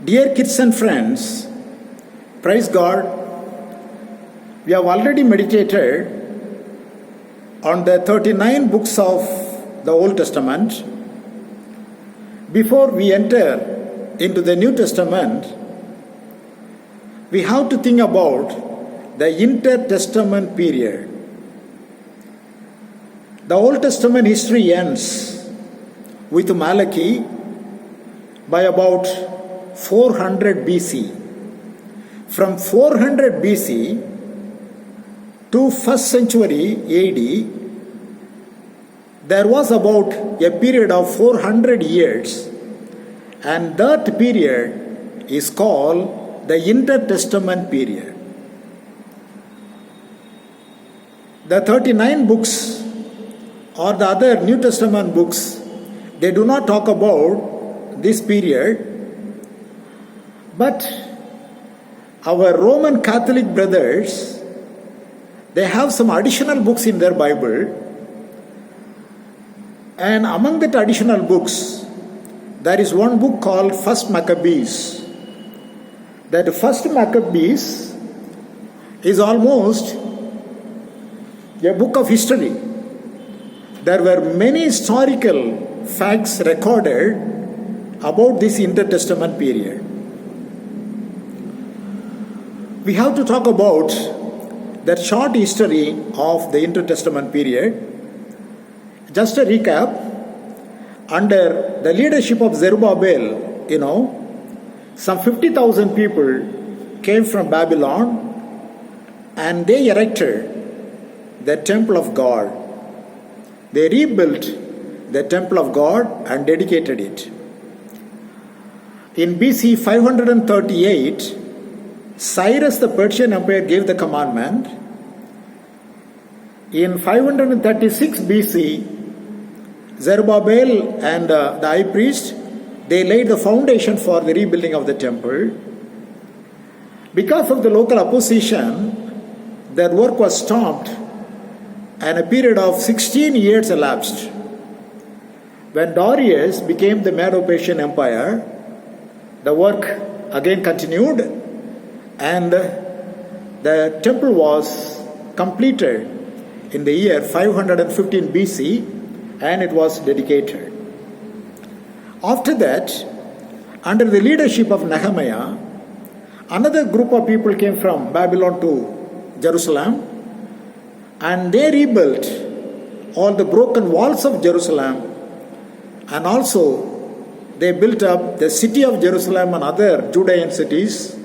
Dear kids and friends, praise God, we have already meditated on the 39 books of the Old Testament. Before we enter into the New Testament, we have to think about the intertestament period. The Old Testament history ends with Malachi by about 400 BC. From 400 BC to 1st century AD, there was about a period of 400 years, and that period is called the intertestament period. The 39 books or the other New Testament books, they do not talk about this period, but our Roman Catholic brothers, they have some additional books in their Bible, and among the additional books, there is one book called First Maccabees. That First Maccabees is almost a book of history. There were many historical facts recorded about this intertestament period. We have to talk about that short history of the intertestament period. Just a recap, under the leadership of Zerubbabel, some 50,000 people came from Babylon and they erected the temple of God. They rebuilt the temple of God and dedicated it. In BC 538, Cyrus the Persian Empire gave the commandment. In 536 BC, Zerubbabel and the high priest, they laid the foundation for the rebuilding of the temple. Because of the local opposition, their work was stopped and a period of 16 years elapsed. When Darius became the Medo-Persian Empire, the work again continued and the temple was completed in the year 515 BC and it was dedicated. After that, under the leadership of Nehemiah, another group of people came from Babylon to Jerusalem and they rebuilt all the broken walls of Jerusalem, and also they built up the city of Jerusalem and other Judean cities,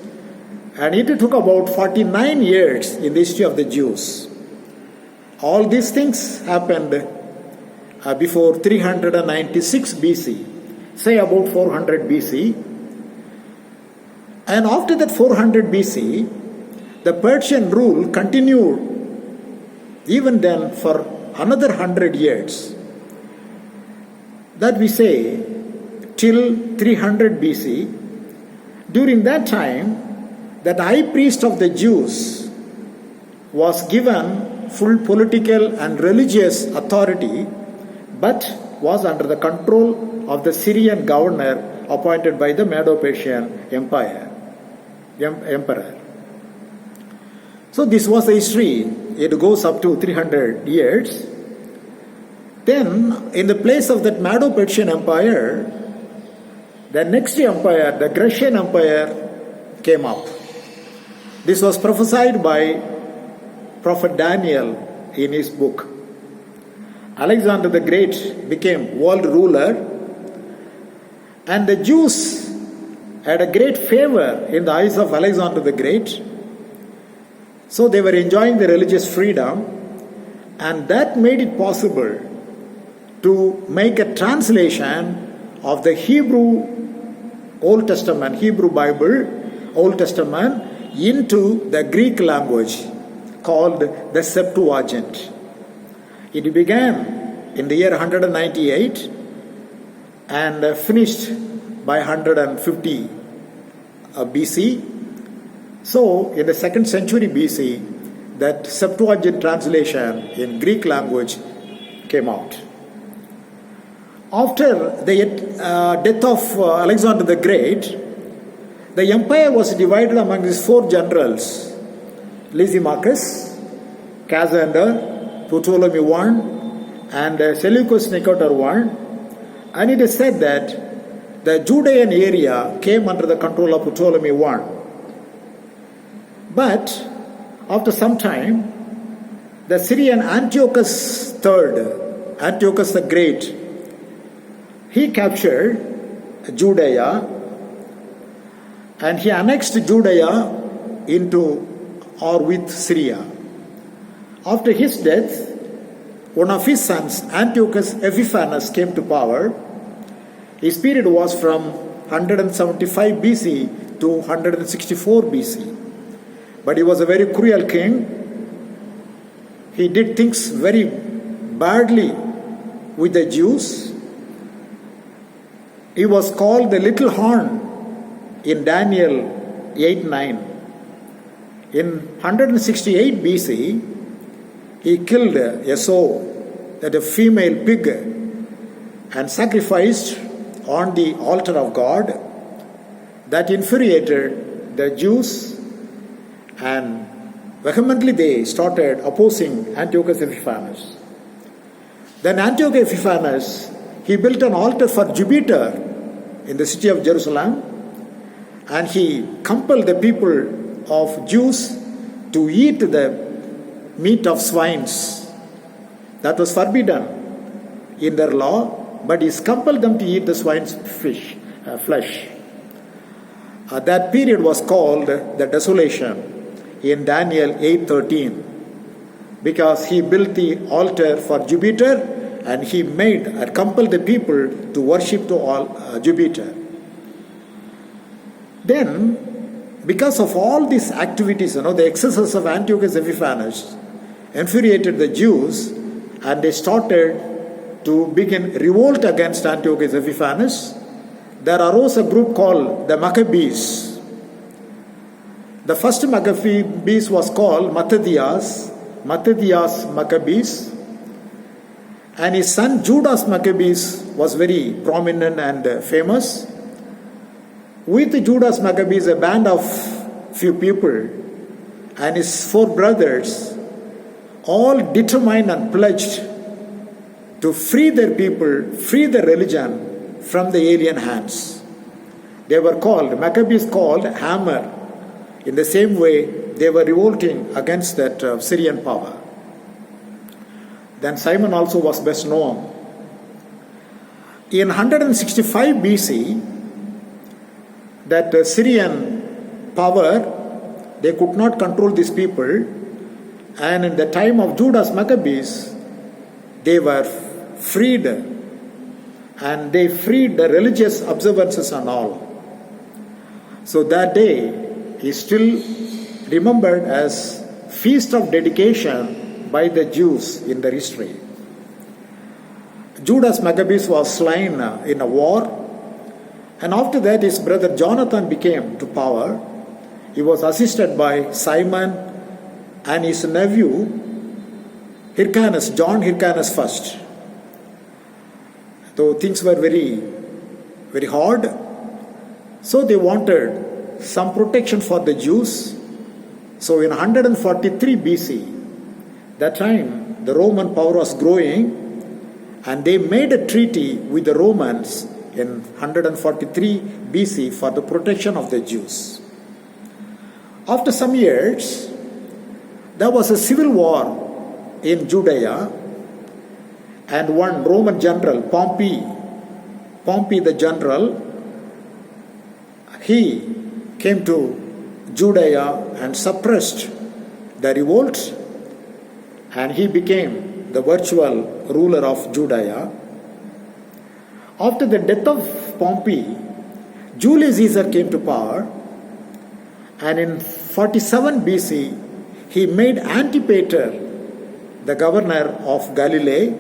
and it took about 49 years in the history of the Jews. All these things happened before 396 BC, say about 400 BC. And after that 400 BC, the Persian rule continued even then for another 100 years. That we say till 300 BC. During that time, that high priest of the Jews was given full political and religious authority, but was under the control of the Syrian governor appointed by the Medo-Persian emperor. So this was the history. It goes up to 300 years. Then, in the place of that Medo-Persian empire, the next empire, the Grecian empire, came up. This was prophesied by Prophet Daniel in his book. Alexander the Great became world ruler, and the Jews had a great favor in the eyes of Alexander the Great. So they were enjoying the religious freedom, and that made it possible to make a translation of the Hebrew Old Testament, Hebrew Bible, Old Testament, into the Greek language called the Septuagint. It began in the year 198 and finished by 150 BC. So, in the 2nd century BC, that Septuagint translation in Greek language came out. After the death of Alexander the Great, the empire was divided among these four generals: Lysimachus, Cassander, Ptolemy I, and Seleucus Nicator I. And it is said that the Judean area came under the control of Ptolemy I. But after some time, the Syrian Antiochus III, Antiochus the Great, he captured Judea and he annexed Judea into or with Syria. After his death, one of his sons, Antiochus Epiphanes, came to power. His period was from 175 BC to 164 BC. But he was a very cruel king. He did things very badly with the Jews. He was called the little horn in Daniel 8:9. In 168 BC, he killed a sow, that a female pig, and sacrificed on the altar of God. That infuriated the Jews, and vehemently they started opposing Antiochus Epiphanes. Then Antiochus Epiphanes, he built an altar for Jupiter in the city of Jerusalem, and he compelled the people of Jews to eat the meat of swines. That was forbidden in their law, but he compelled them to eat the swine's flesh. That period was called the desolation in Daniel 8:13, because he built the altar for Jupiter and he compelled the people to worship to Jupiter. Then, because of all these activities, the excesses of Antiochus Epiphanes infuriated the Jews, and they started to begin revolt against Antiochus Epiphanes. There arose a group called the Maccabees. The first Maccabees was called Mattathias Maccabees, and his son Judas Maccabees was very prominent and famous. With Judas Maccabees, a band of few people and his four brothers, all determined and pledged to free their people, free their religion from the alien hands. They were called, Maccabees called Hammer. In the same way, they were revolting against that Syrian power. Then Simon also was best known. In 165 BC, that Syrian power, they could not control these people, and in the time of Judas Maccabees, they were freed, and they freed the religious observances and all. So that day is still remembered as Feast of Dedication by the Jews in their history. Judas Maccabees was slain in a war, and after that his brother Jonathan became to power. He was assisted by Simon and his nephew Hyrcanus, John Hyrcanus first. So things were very, very hard. So they wanted some protection for the Jews. So in 143 BC, that time the Roman power was growing, and they made a treaty with the Romans in 143 BC for the protection of the Jews. After some years, there was a civil war in Judea, and one Roman general, Pompey the general, he came to Judea and suppressed the revolt, and he became the virtual ruler of Judea. After the death of Pompey, Julius Caesar came to power, and in 47 BC, he made Antipater the governor of Galilee,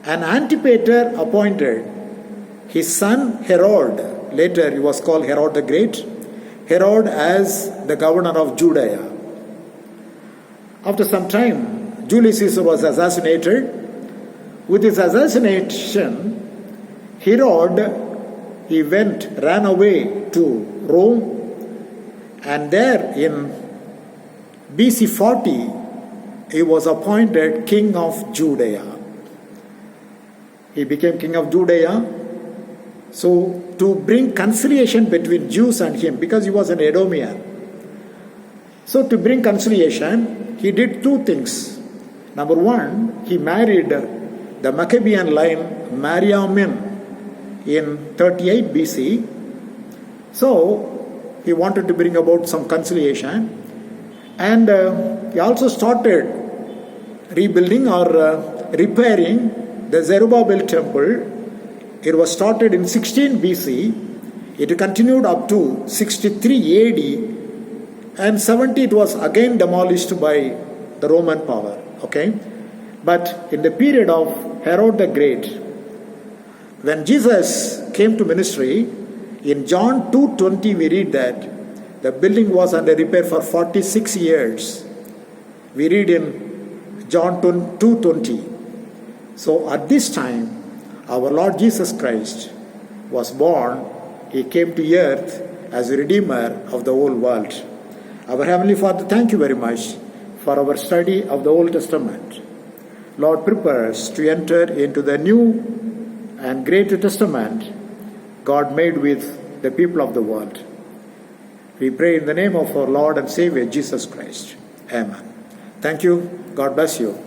and Antipater appointed his son Herod, later he was called Herod the Great, Herod as the governor of Judea. After some time, Julius Caesar was assassinated. With his assassination, Herod, he ran away to Rome, and there in BC 40, he was appointed king of Judea. He became king of Judea. So to bring conciliation between Jews and him, because he was an Edomian. So to bring conciliation, he did two things. Number one, he married the Maccabean line Mariamne in 38 BC. So he wanted to bring about some conciliation. And he also started rebuilding or repairing the Zerubbabel temple. It was started in 16 BC. It continued up to 63 AD. And 70 it was again demolished by the Roman power. Okay? But in the period of Herod the Great, when Jesus came to ministry, in John 2:20 we read that the building was under repair for 46 years. We read in John 2:20. So at this time, our Lord Jesus Christ was born. He came to earth as a Redeemer of the whole world. Our Heavenly Father, thank you very much for our study of the Old Testament. Lord, prepare us to enter into the New and Greater Testament God made with the people of the world. We pray in the name of our Lord and Savior Jesus Christ. Amen. Thank you. God bless you.